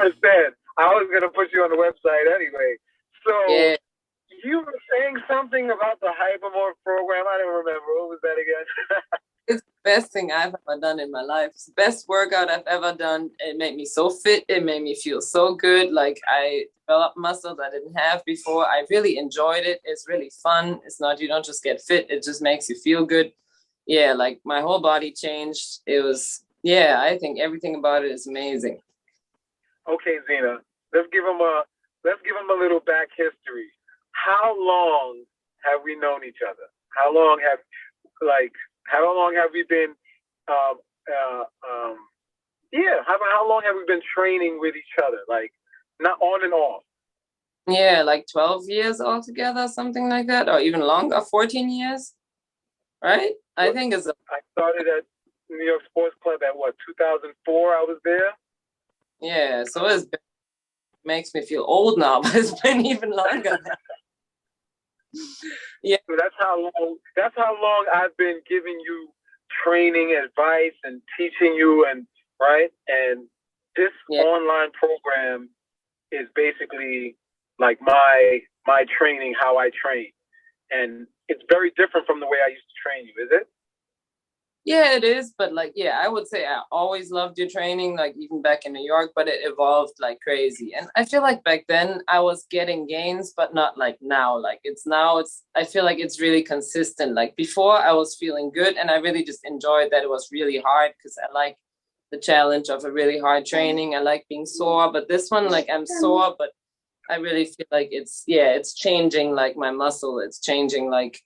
understand. I was gonna put you on the website anyway. So Yeah. you were saying something about the Hypermorph program. I don't remember. What was that again? It's the best thing I've ever done in my life. It's the best workout I've ever done. It made me so fit. It made me feel so good. Like I developed muscles I didn't have before. I really enjoyed it. It's really fun. It's not, you don't just get fit. It just makes you feel good. Yeah, like my whole body changed. It was, yeah, I think everything about it is amazing. Okay, Xena, let's give them a little back history. How long have we known each other? How long have like how long have we been um, uh, um, yeah, how long have we been training with each other? Like not on and off. Yeah, like 12 years altogether, something like that, or even longer, 14 years, right? I think it's I started at New York Sports Club at what, 2004? I was there. yeah, so makes me feel old now, but it's been even longer. Yeah. So that's how long I've been giving you training, advice, and teaching you, and right. And this online program is basically like my training, how I train, and it's very different from the way I used to train you. Is it? Yeah, it is. But like, yeah, I would say I always loved your training, like even back in New York, but it evolved like crazy. And I feel like back then I was getting gains, but not like now. Like I feel like it's really consistent. Like before I was feeling good and I really just enjoyed that it was really hard because I like the challenge of a really hard training. I like being sore, but this one, like I'm sore, but I really feel like it's changing like my muscle. It's changing like,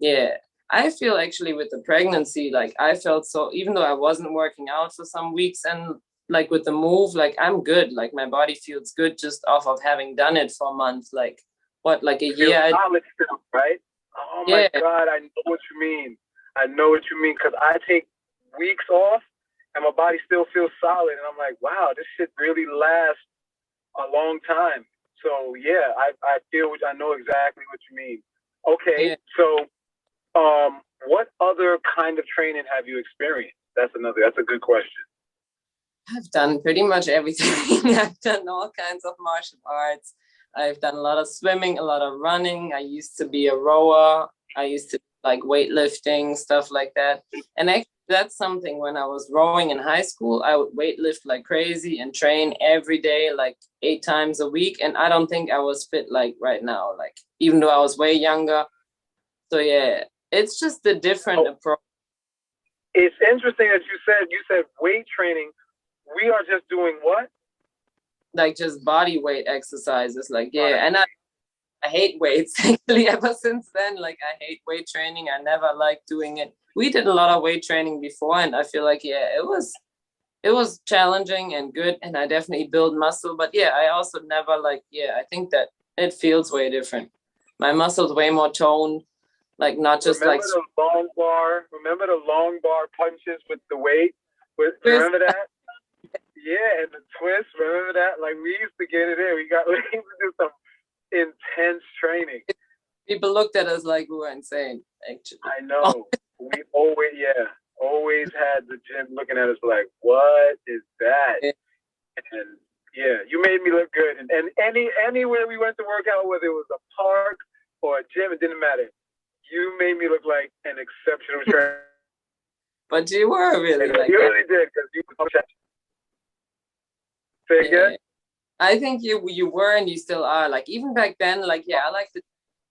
yeah. I feel actually with the pregnancy, like I felt so, even though I wasn't working out for some weeks and like with the move, like I'm good. Like my body feels good just off of having done it for a month. Like what, like a year? Solid still, right? Oh Yeah. my God, I know what you mean. I know what you mean because I take weeks off and my body still feels solid. And I'm like, wow, this shit really lasts a long time. So yeah, I know exactly what you mean. Okay, Yeah. so what other kind of training have you experienced? That's a good question. I've done pretty much everything. I've done all kinds of martial arts. I've done a lot of swimming, a lot of running. I used to be a rower. I used to like weightlifting, stuff like that. And actually, that's something when I was rowing in high school, I would weightlift like crazy and train every day, like 8 times a week. And I don't think I was fit like right now, like even though I was way younger. So yeah, it's just a different approach. It's interesting that you said weight training. We are just doing what? Like just body weight exercises. Like, yeah. And I hate weights actually ever since then. Like I hate weight training. I never liked doing it. We did a lot of weight training before and I feel like, yeah, it was challenging and good. And I definitely build muscle. But yeah, I also never like, yeah, I think that it feels way different. My muscles way more toned. Like not just remember like the long bar. Remember the long bar punches with the weight. Remember that? Yeah, and the twist. Remember that? Like we used to get it in. We used to do some intense training. People looked at us like we were insane. Actually, I know. We always had the gym looking at us like, what is that? Yeah. And yeah, you made me look good. And anywhere we went to work out, whether it was a park or a gym, it didn't matter. You made me look like an exceptional trainer. But you were really like you really did because you. Say again. I think you were and you still are. Like even back then, like yeah, I like the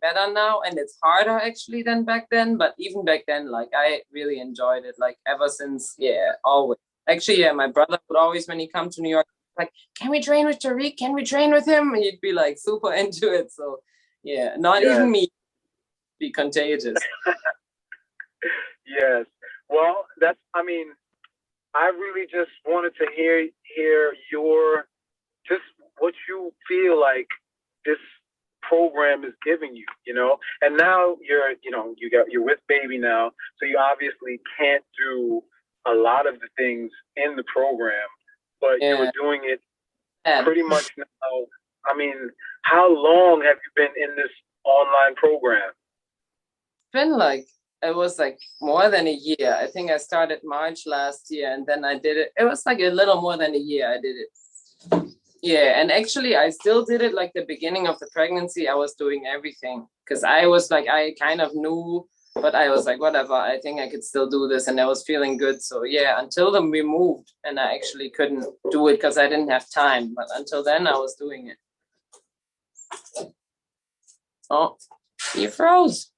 better now, and it's harder actually than back then. But even back then, like I really enjoyed it. Like ever since, yeah, always. Actually, yeah, my brother would always when he come to New York, like, can we train with Tariq? Can we train with him? And he'd be like super into it. So yeah, not even me. Be contagious. Yes. Well, I really just wanted to hear your just what you feel like this program is giving you, And now you're with baby now, so you obviously can't do a lot of the things in the program, but you're doing it pretty much now. How long have you been in this online program? Been like it was like more than a year. I think I started March last year and then I did it. It was like a little more than a year I did it. Yeah, and actually I still did it like the beginning of the pregnancy. I was doing everything because I was like, I kind of knew, but I was like, whatever, I think I could still do this, and I was feeling good. So yeah, until then we moved and I actually couldn't do it because I didn't have time. But until then I was doing it. Oh, you froze.